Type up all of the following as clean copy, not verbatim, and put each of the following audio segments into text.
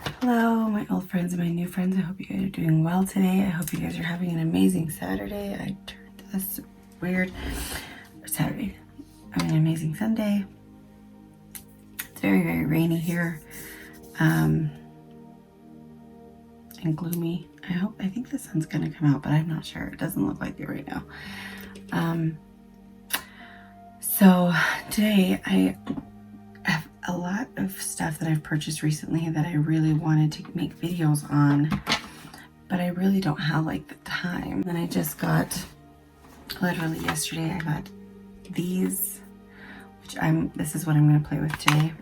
Hello, my old friends and my new friends. I hope you guys are doing well today. I hope you guys are having an amazing Saturday. I turned this weird Saturday. Having an amazing Sunday. It's very, very rainy here, and gloomy. I think the sun's gonna come out, but I'm not sure. It doesn't look like it right now. So today I have a lot of stuff that I've purchased recently that I really wanted to make videos on, but I really don't have like the time. And I just got, literally yesterday, I got these, which this is what I'm going to play with today.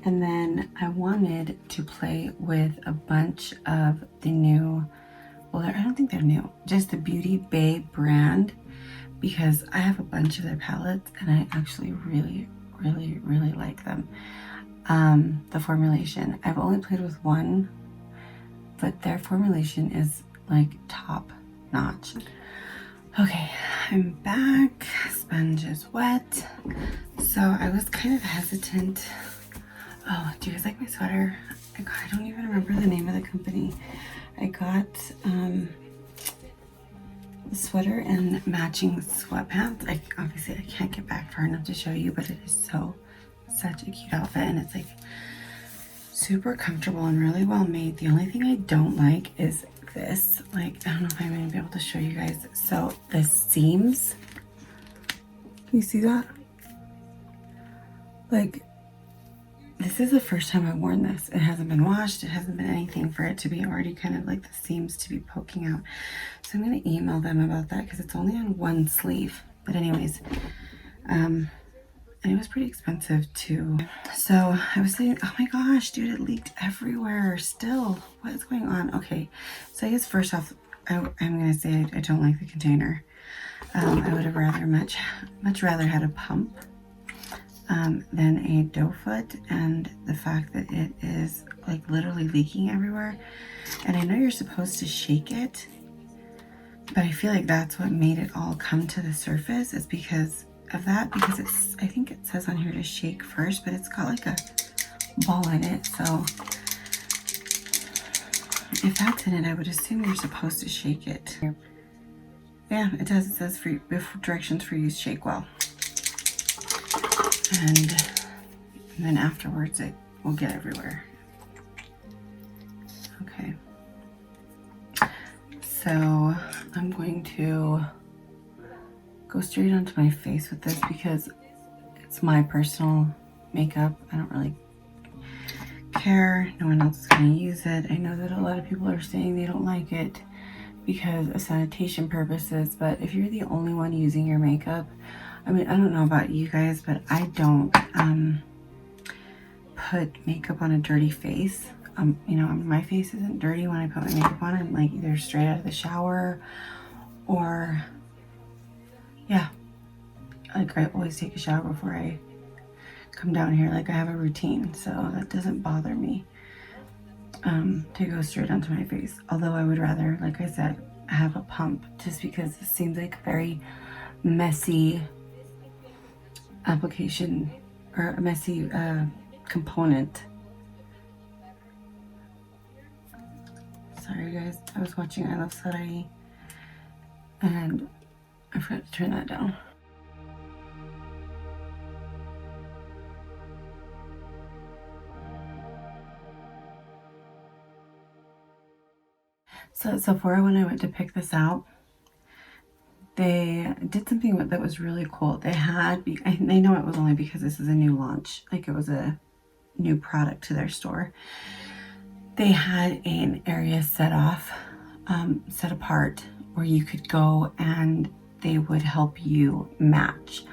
And then I wanted to play with a bunch of the new, well, I don't think they're new, just the Beauty Bay brand, because I have a bunch of their palettes and I actually really, really, really like them. The formulation, I've only played with one, but their formulation is like top notch. Okay, I'm back. Sponge is wet. So I was kind of hesitant. Oh, do you guys like my sweater? I don't even remember the name of the company. I got the sweater and matching sweatpants. Obviously I can't get back far enough to show you, but it is such a cute outfit, and it's like super comfortable and really well made. The only thing I don't like is this. Like, I don't know if I'm gonna be able to show you guys. So the seams, you see that? Like, this is the first time I've worn this. It hasn't been washed. It hasn't been anything for it to be already kind of like the seams to be poking out. So I'm going to email them about that because it's only on one sleeve. But anyways, and it was pretty expensive too. So I was saying, oh my gosh, dude, it leaked everywhere still. What is going on? Okay, so I guess first off, I'm going to say I don't like the container. I would have much rather had a pump than a doe foot, and the fact that it is like literally leaking everywhere. And I know you're supposed to shake it, but I feel like that's what made it all come to the surface, is because of that, because I think it says on here to shake first, but it's got like a ball in it. So if that's in it, I would assume you're supposed to shake it. Yeah, it does. It says directions for use, shake well. And then afterwards it will get everywhere. Okay, so I'm going to go straight onto my face with this because it's my personal makeup. I don't really care. No one else is going to use it. I know that a lot of people are saying they don't like it because of sanitation purposes, but if you're the only one using your makeup, I mean, I don't know about you guys, but I don't put makeup on a dirty face. You know, my face isn't dirty when I put my makeup on. I'm like either straight out of the shower or, yeah, like I always take a shower before I come down here. Like I have a routine, so that doesn't bother me to go straight onto my face. Although I would rather, like I said, have a pump, just because it seems like a very messy application, or a messy component. Sorry guys, I was watching I Love Sarai and I forgot to turn that down. So at Sephora, when I went to pick this out, they did something that was really cool. They know it was only because this is a new launch, like it was a new product to their store. They had an area set apart where you could go and they would help you match.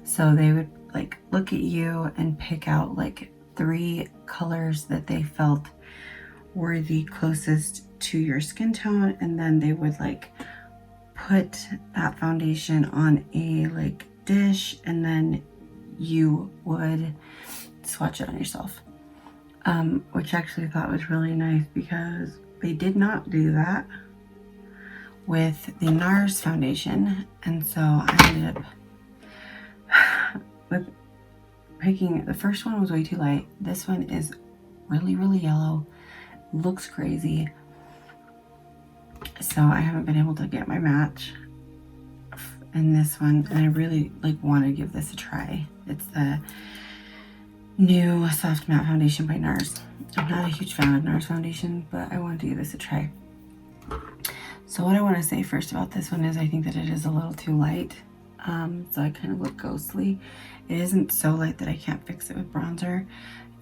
So they would like look at you and pick out like 3 colors that they felt were the closest to your skin tone, and then they would like put that foundation on a like dish, and then you would swatch it on yourself, which I actually thought was really nice because they did not do that with the NARS foundation. And so I ended up with picking, the first one was way too light. This one is really, really yellow. Looks crazy. So I haven't been able to get my match in this one, and I really like want to give this a try. It's the new Soft Matte Foundation by NARS. I'm not a huge fan of NARS foundation, but I wanted to give this a try. So what I want to say first about this one is I think that it is a little too light. So I kind of look ghostly. It isn't so light that I can't fix it with bronzer.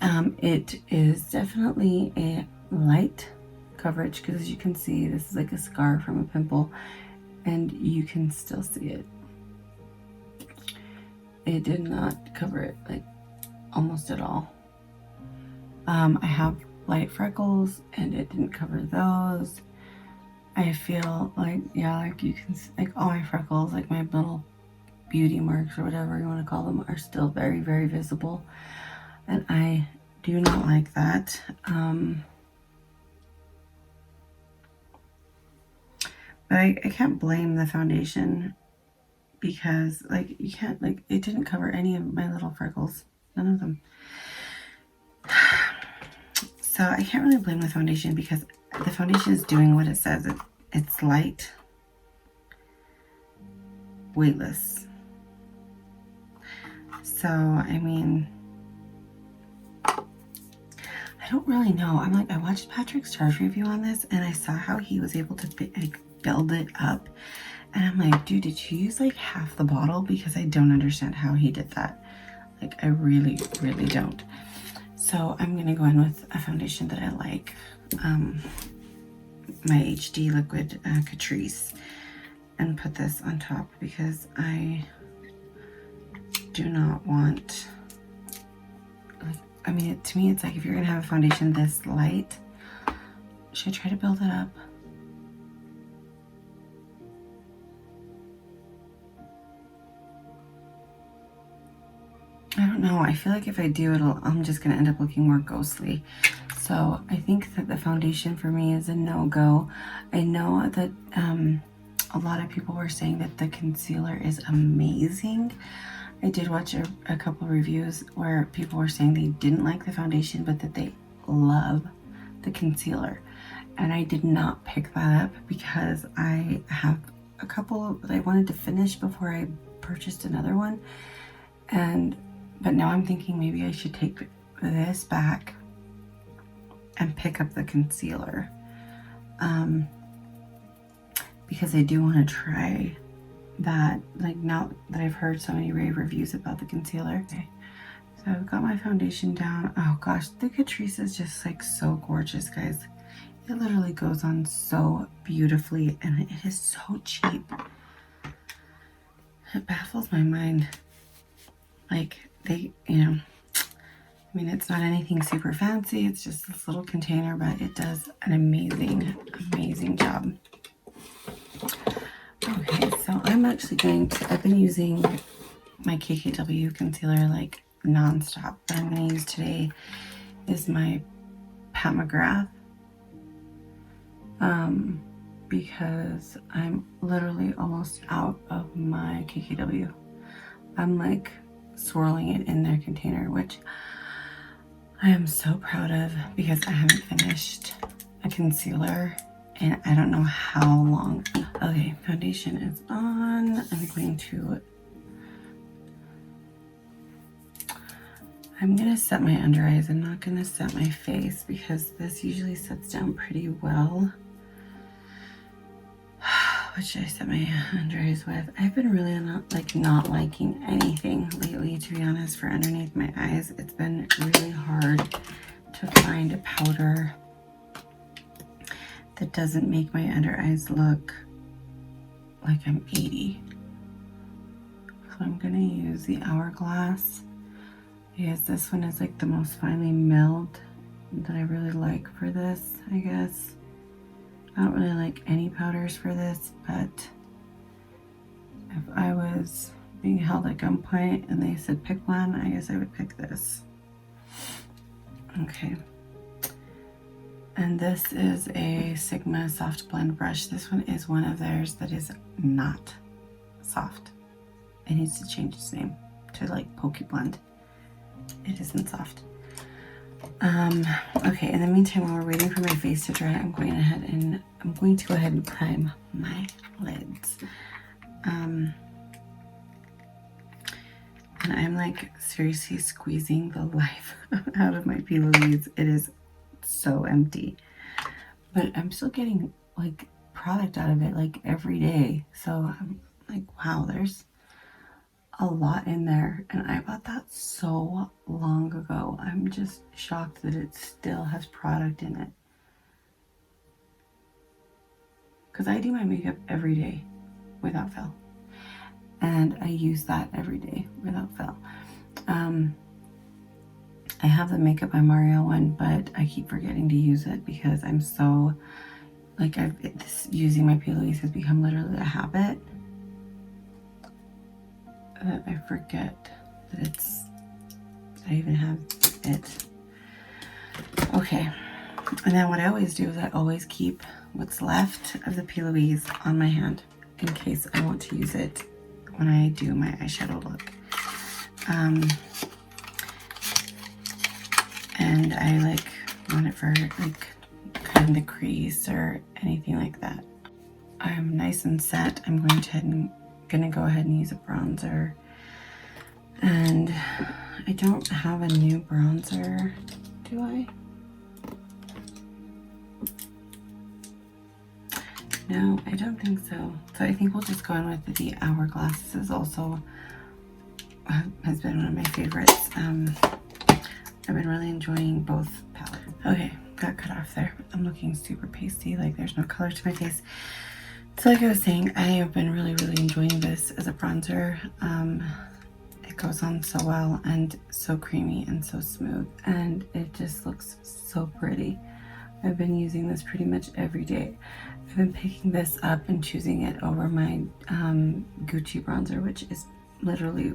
It is definitely a light coverage, because as you can see, this is like a scar from a pimple, and you can still see it. It did not cover it like almost at all. I have light freckles and it didn't cover those. I feel like, yeah, like you can, like all my freckles, like my little beauty marks or whatever you want to call them, are still very, very visible. And I do not like that. But I can't blame the foundation, because like you can't, like it didn't cover any of my little freckles, none of them. So I can't really blame the foundation, because the foundation is doing what it says. It's light, weightless. So I mean, I don't really know. I'm like, I watched Patrick Starr's review on this, and I saw how he was able to build it up, and I'm like, dude, did you use like half the bottle? Because I don't understand how he did that. Like, I really, really don't. So I'm gonna go in with a foundation that I like, my HD liquid Catrice, and put this on top, because I do not want, like, I mean, to me, it's like, if you're gonna have a foundation this light, should I try to build it up? I don't know. I feel like if I do, I'm just gonna end up looking more ghostly. So I think that the foundation for me is a no-go. I know that a lot of people were saying that the concealer is amazing. I did watch a couple reviews where people were saying they didn't like the foundation, but that they love the concealer. And I did not pick that up, because I have a couple that I wanted to finish before I purchased another one. But now I'm thinking maybe I should take this back and pick up the concealer, because I do want to try that, like, now that I've heard so many rave reviews about the concealer. Okay, so I've got my foundation down. Oh gosh, the Catrice is just like so gorgeous, guys. It literally goes on so beautifully, and it is so cheap. It baffles my mind. Like, they, you know, I mean, it's not anything super fancy. It's just this little container, but it does an amazing, amazing job. Okay, so I'm actually I've been using my KKW concealer like nonstop. What I'm going to use today is my Pat McGrath, because I'm literally almost out of my KKW. I'm like swirling it in their container, which I am so proud of, because I haven't finished a concealer and I don't know how long. Okay, foundation is on. I'm gonna set my under eyes. I'm not gonna set my face, because this usually sets down pretty well. What should I set my under eyes with? I've been really not liking anything lately, to be honest, for underneath my eyes. It's been really hard to find a powder that doesn't make my under eyes look like I'm 80. So I'm gonna use the Hourglass, because this one is like the most finely milled that I really like for this, I guess. I don't really like any powders for this, but if I was being held at gunpoint and they said pick one, I guess I would pick this. Okay. And this is a Sigma soft blend brush. This one is one of theirs that is not soft. It needs to change its name to like Poke Blend. It isn't soft. Okay, in the meantime, while we're waiting for my face to dry, I'm going to go ahead and prime my lids. And I'm like seriously squeezing the life out of my P.Louise. It is so empty, but I'm still getting like product out of it like every day. So I'm like, wow, there's a lot in there, and I bought that so long ago. I'm just shocked that it still has product in it, because I do my makeup every day without fail, and I use that every day without fail. I have the Makeup by Mario one, but I keep forgetting to use it because I'm so like using my P.Louise has become literally a habit that I forget that I even have it. Okay, and then what I always do is I always keep what's left of the P.Louise on my hand in case I want to use it when I do my eyeshadow look. And I like want it for like cutting the crease or anything like that. I'm nice and set. I'm gonna go ahead and use a bronzer. And I don't have a new bronzer, do I? No, I don't think so. So I think we'll just go in with the Hourglass. This is also has been one of my favorites. I've been really enjoying both palettes. Okay, got cut off there. I'm looking super pasty, like there's no color to my face. So like I was saying, I have been really enjoying this as a bronzer. It goes on so well and so creamy and so smooth, and it just looks so pretty. I've been using this pretty much every day. I've been picking this up and choosing it over my Gucci bronzer, which is literally,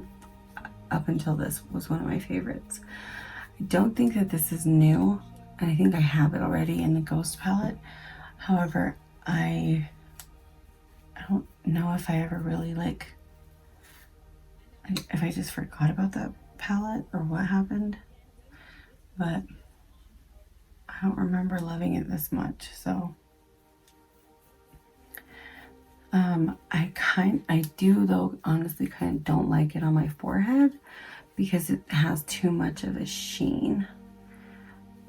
up until this, was one of my favorites. I don't think that this is new, and I think I have it already in the Ghost palette. However, I don't know if I ever really if I just forgot about that palette or what happened, but I don't remember loving it this much. So I do though, honestly kind of don't like it on my forehead because it has too much of a sheen,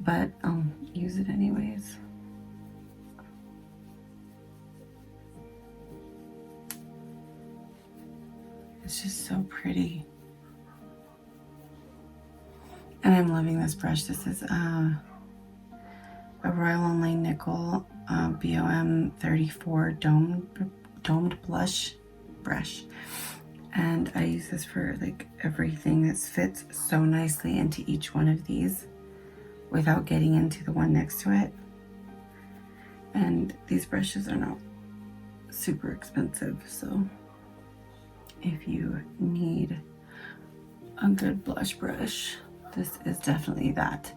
but I'll use it anyways. It's just so pretty. And I'm loving this brush. This is a Royal Online Nickel BOM 34 domed blush brush. And I use this for like everything. This fits so nicely into each one of these without getting into the one next to it. And these brushes are not super expensive, so if you need a good blush brush, this is definitely that.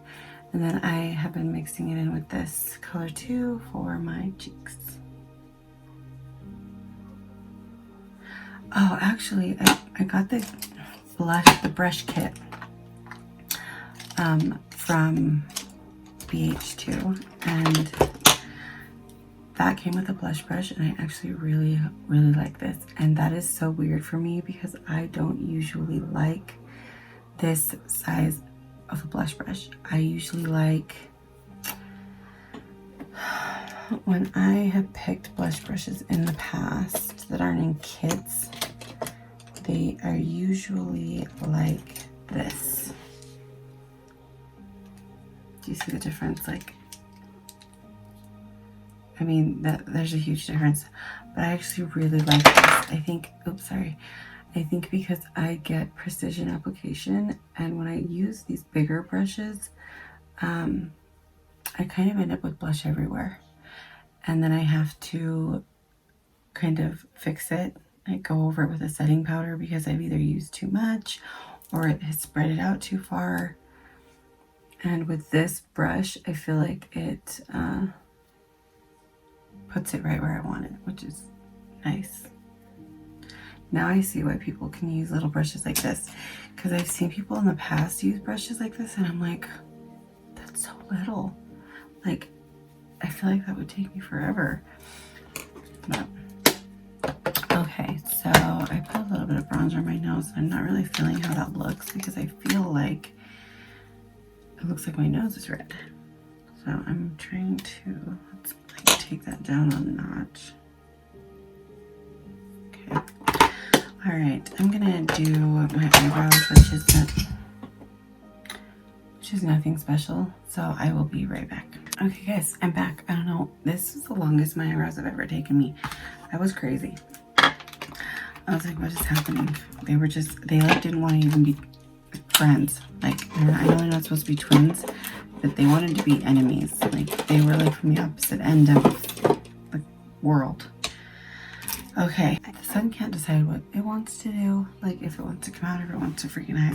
And then I have been mixing it in with this color too for my cheeks. Oh, actually, I got the brush kit from BH2, and that came with a blush brush, and I actually really like this. And that is so weird for me because I don't usually like this size of a blush brush. I usually like, when I have picked blush brushes in the past that aren't in kits, they are usually like this. Do you see the difference? Like, I mean, there's a huge difference, but I actually really like this. I think, oops, sorry. I think because I get precision application, and when I use these bigger brushes, I kind of end up with blush everywhere. And then I have to kind of fix it. I go over it with a setting powder because I've either used too much or it has spread it out too far. And with this brush, I feel like it puts it right where I want it, which is nice. Now I see why people can use little brushes like this, because I've seen people in the past use brushes like this and I'm like, that's so little. Like, I feel like that would take me forever. But, okay, so I put a little bit of bronzer on my nose. I'm not really feeling how that looks because I feel like it looks like my nose is red. So I'm trying to, let's like take that down a notch. Okay. All right, I'm gonna do my eyebrows, which is nothing special. So I will be right back. Okay guys, I'm back. I don't know, this is the longest my eyebrows have ever taken me. That was crazy. I was like, what is happening? They like didn't want to even be friends. Like, I know they're not supposed to be twins, but they wanted to be enemies. Like, they were like from the opposite end of the world. Okay, the sun can't decide what it wants to do. Like, if it wants to come out, if it wants to freaking hide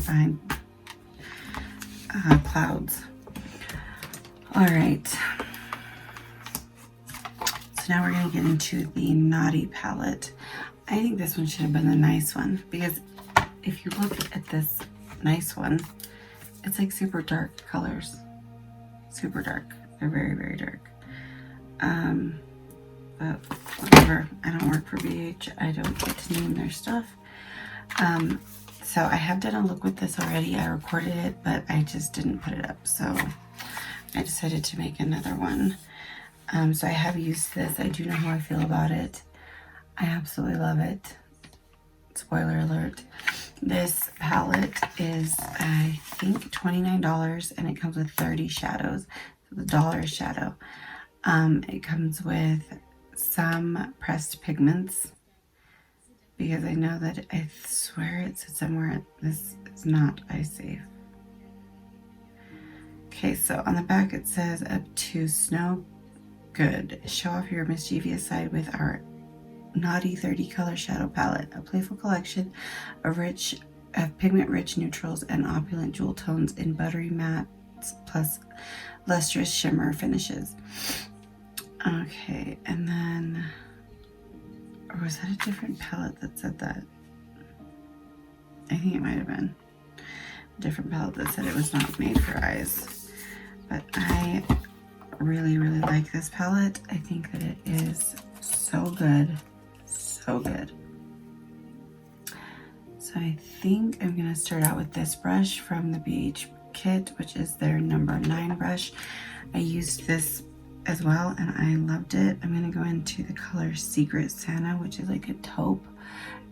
behind clouds. All right. So now we're gonna get into the Naughty palette. I think this one should have been the nice one, because if you look at this nice one, it's like super dark colors. Super dark. They're very, very dark. But whatever. I don't work for BH. I don't get to name their stuff. So I have done a look with this already. I recorded it, but I just didn't put it up. So I decided to make another one. So I have used this. I do know how I feel about it. I absolutely love it. Spoiler alert. This palette is, I think, $29, and it comes with 30 shadows. So the dollar is shadow. It comes with some pressed pigments, because I know that, I swear it said somewhere this is not eye safe. Okay, so on the back it says, up to snow good. Show off your mischievous side with our Naughty 30 color shadow palette, a playful collection of pigment-rich neutrals and opulent jewel tones in buttery mattes plus lustrous shimmer finishes. Okay, and then, or was that a different palette that said that? I think it might have been a different palette that said it was not made for eyes. But I really, really like this palette. I think that it is so good. So good. So I think I'm gonna start out with this brush from the BH kit, which is their number 9 brush. I used this as well and I loved it. I'm gonna go into the color Secret Santa, which is like a taupe.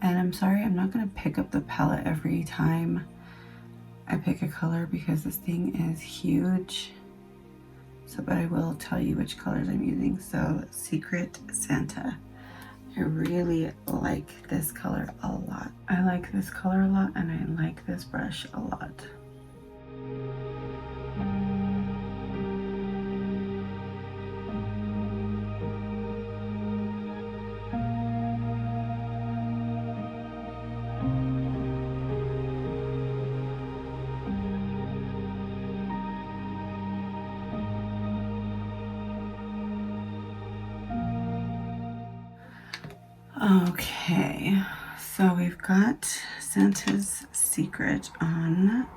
And I'm sorry, I'm not gonna pick up the palette every time I pick a color because this thing is huge. So, but I will tell you which colors I'm using. So Secret Santa. I really like this color a lot. I like this color a lot, and I like this brush a lot. Okay, so we've got Santa's Secret on.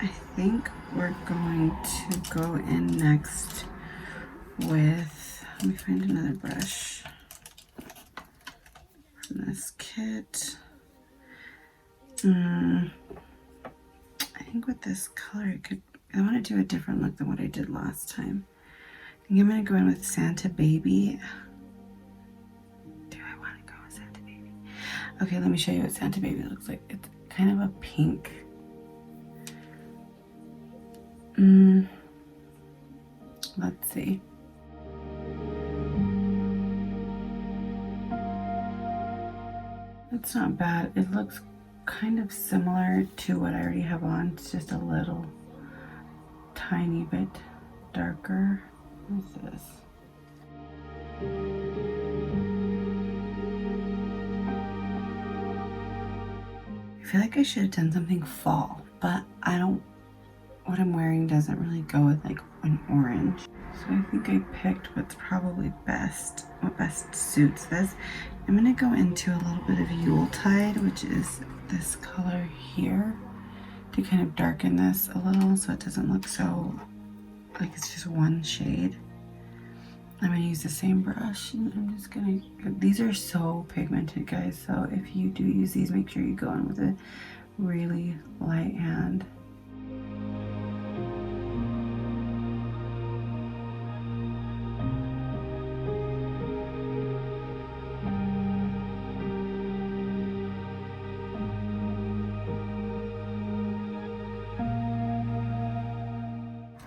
I think we're going to go in next with, let me find another brush from this kit. I think with this color, I want to do a different look than what I did last time. I think I'm going to go in with Santa Baby. Okay, let me show you what Santa Baby looks like. It's kind of a pink. Let's see. It's not bad. It looks kind of similar to what I already have on. It's just a little tiny bit darker. What's this? I feel like I should have done something fall, but I don't, what I'm wearing doesn't really go with like an orange. So I think I picked what's probably best, what best suits this. I'm gonna go into a little bit of Yuletide, which is this color here, to kind of darken this a little so it doesn't look so like it's just one shade. I'm gonna use the same brush and I'm just gonna, these are so pigmented, guys, so if you do use these, make sure you go in with a really light hand.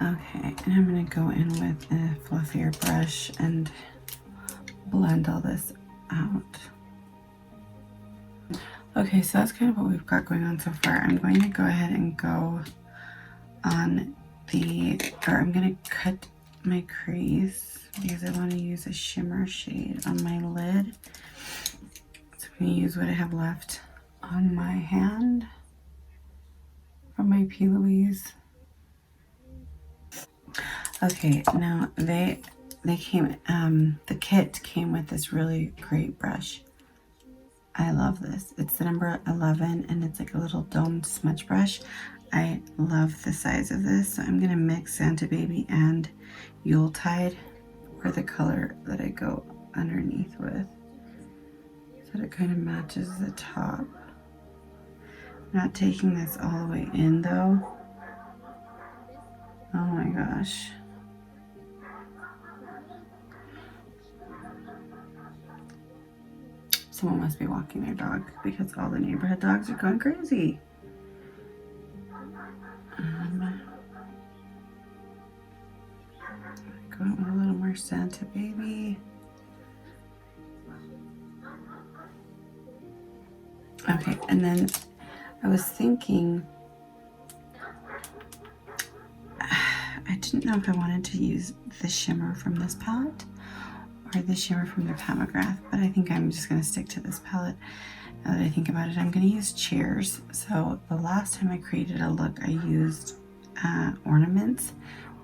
Okay, and I'm gonna go in with a fluffier brush and blend all this out. Okay, so that's kind of what we've got going on so far. I'm going to go ahead and go on I'm gonna cut my crease because I want to use a shimmer shade on my lid. So I'm gonna use what I have left on my hand from my P. Louise. Okay, now they came, the kit came with this really great brush. I love this. It's the number 11 and it's like a little domed smudge brush. I love the size of this. So I'm gonna mix Santa Baby and Yuletide for the color that I go underneath with, so that it kind of matches the top. I'm not taking this all the way in though. Oh my gosh. Someone must be walking their dog because all the neighborhood dogs are going crazy. Go with a little more Santa Baby. Okay, and then I was thinking, I didn't know if I wanted to use the shimmer from this palette or the shimmer from the Pat McGrath, but I think I'm just going to stick to this palette. Now that I think about it, I'm going to use Cheers. So the last time I created a look, I used Ornaments,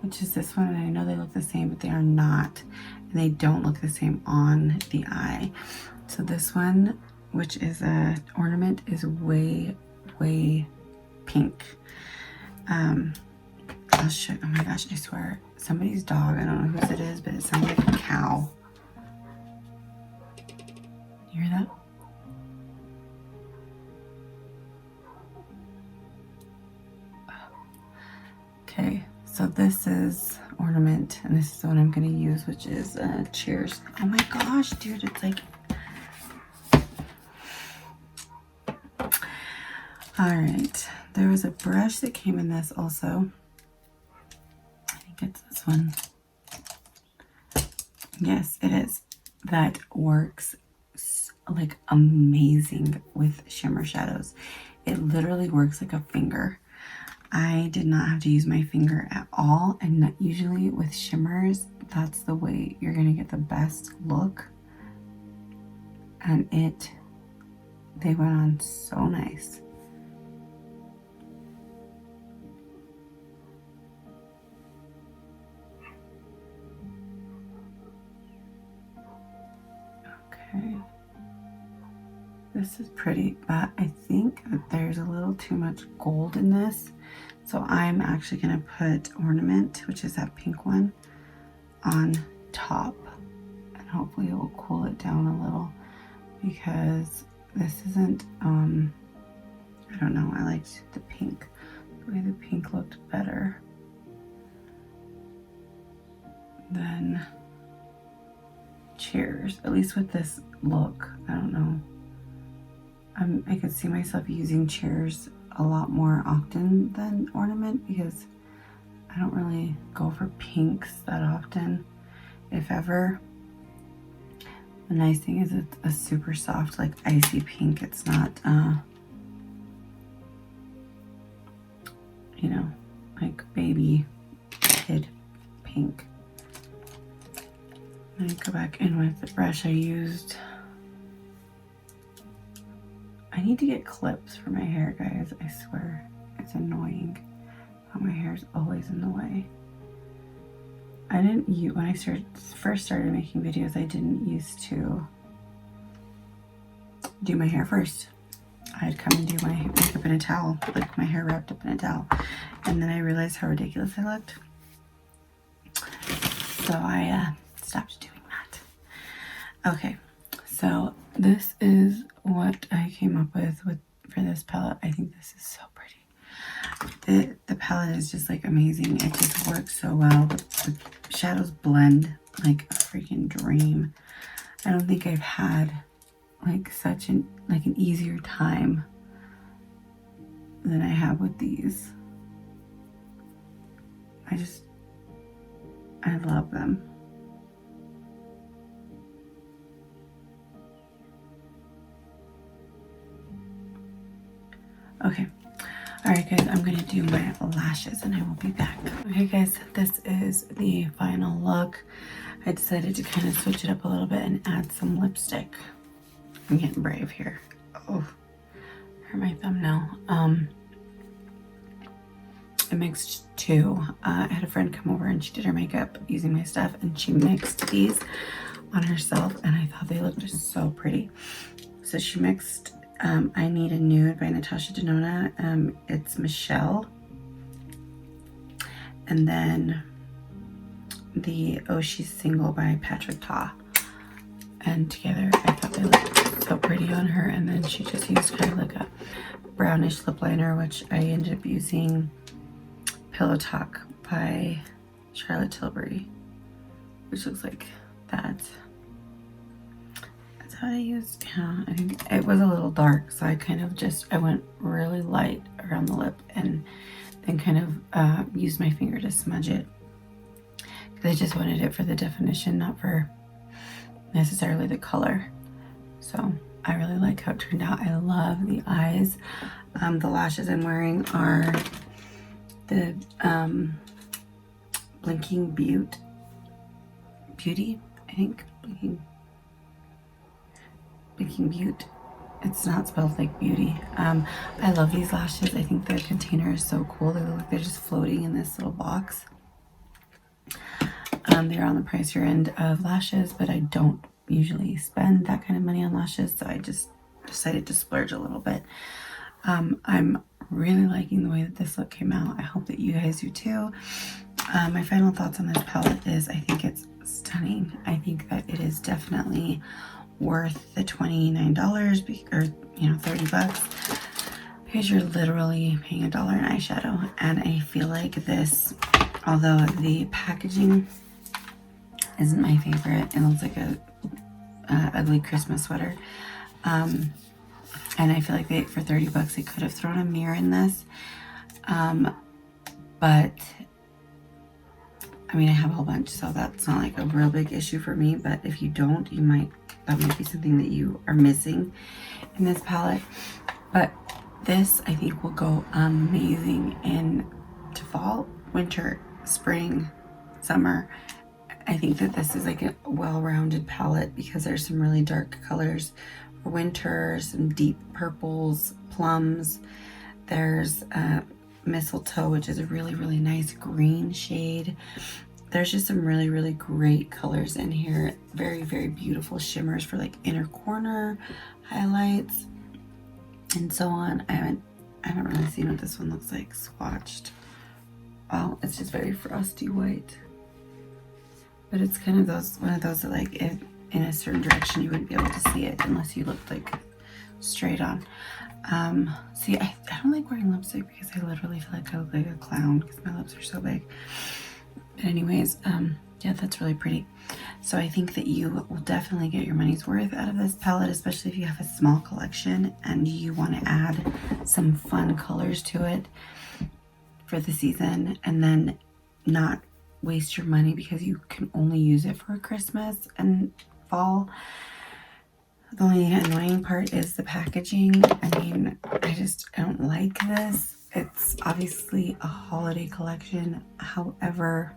which is this one, and I know they look the same, but they are not, and they don't look the same on the eye. So this one, which is a Ornament, is way pink. I'll show, oh my gosh, I swear, somebody's dog, I don't know whose it is, but it sounds like a cow. You hear that? Okay, so this is Ornament, and this is the one I'm going to use, which is Cheers. Oh my gosh, dude, it's like... Alright, there was a brush that came in this also. I think it's this one. Yes, it is. That works like amazing with shimmer shadows. It literally works like a finger. I did not have to use my finger at all, and usually with shimmers, that's the way you're gonna get the best look. And they went on so nice. Okay. This is pretty, but I think that there's a little too much gold in this. So I'm actually gonna put Ornament, which is that pink one, on top. And hopefully it will cool it down a little, because this isn't, I don't know, I liked the pink. The way the pink looked better than Cheers, at least with this look. I don't know. I could see myself using Cheers a lot more often than Ornament, because I don't really go for pinks that often, if ever. The nice thing is it's a super soft, like icy pink. It's not, you know, like baby kid pink. I'm gonna go back in with the brush I used. I need to get clips for my hair, guys. I swear, it's annoying how my hair is always in the way. I didn't use, when I first started making videos, I didn't used to do my hair first. I'd come and do my makeup in a towel, like my hair wrapped up in a towel. And then I realized how ridiculous I looked. So I stopped doing that. Okay, so this is what I came up with for this palette. I think this is so pretty. The palette is just like amazing. It just works so well. The shadows blend like a freaking dream. I don't think I've had like such an easier time than I have with these. I love them. Okay. All right, guys, I'm gonna do my lashes and I will be back. Okay, guys, this is the final look. I decided to kind of switch it up a little bit and add some lipstick. I'm getting brave here. Oh, hurt my thumbnail. I mixed two. I had a friend come over and she did her makeup using my stuff and she mixed these on herself and I thought they looked so pretty. So she mixed I Need a Nude by Natasha Denona. It's Michelle. And then the Oh She's Single by Patrick Ta. And together I thought they looked so pretty on her. And then she just used kind of like a brownish lip liner, which I ended up using Pillow Talk by Charlotte Tilbury, which looks like that. That's how I used, yeah, I think it was a little dark, so I kind of I went really light around the lip and then kind of used my finger to smudge it. Because I just wanted it for the definition, not for necessarily the color. So I really like how it turned out. I love the eyes. The lashes I'm wearing are the Blinking Beauty, I think. Blinking Beauty. It's not spelled like beauty. I love these lashes. I think the container is so cool. They look like they're just floating in this little box. They're on the pricier end of lashes, but I don't usually spend that kind of money on lashes, so I just decided to splurge a little bit. I'm really liking the way that this look came out. I hope that you guys do too. My final thoughts on this palette is I think it's stunning. I think that it is definitely worth the $29 or 30 bucks because you're literally paying $1 in eyeshadow. And I feel like this, although the packaging isn't my favorite, it looks like a ugly Christmas sweater. And I feel like for 30 bucks, they could have thrown a mirror in this. But I mean, I have a whole bunch, so that's not like a real big issue for me. But if you don't, that might be something that you are missing in this palette. But this, I think, will go amazing into fall, winter, spring, summer. I think that this is like a well-rounded palette because there's some really dark colors for winter, some deep purples, plums. There's mistletoe, which is a really, really nice green shade. There's just some really, really great colors in here. Very, very beautiful shimmers for like inner corner highlights and so on. I haven't really seen what this one looks like swatched. Well, it's just very frosty white. But it's kind of one of those that like if in a certain direction you wouldn't be able to see it unless you looked like straight on. See, I don't like wearing lipstick because I literally feel like I look like a clown because my lips are so big. But anyways, yeah, that's really pretty. So I think that you will definitely get your money's worth out of this palette, especially if you have a small collection and you want to add some fun colors to it for the season and then not waste your money because you can only use it for Christmas and fall. The only annoying part is the packaging. I mean, I don't like this. It's obviously a holiday collection. However,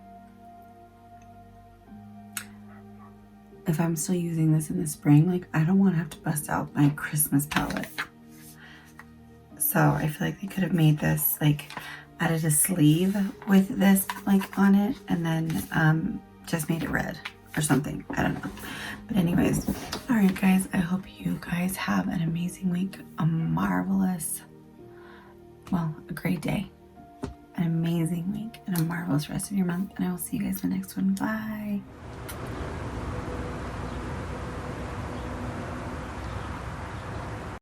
if I'm still using this in the spring, like I don't want to have to bust out my Christmas palette. So I feel like they could have made this like added a sleeve with this like on it and then just made it red or something. I don't know. But anyways, all right, guys, I hope you guys have an amazing week, a marvelous, well, a great day, an amazing week, and a marvelous rest of your month. And I will see you guys in the next one. Bye.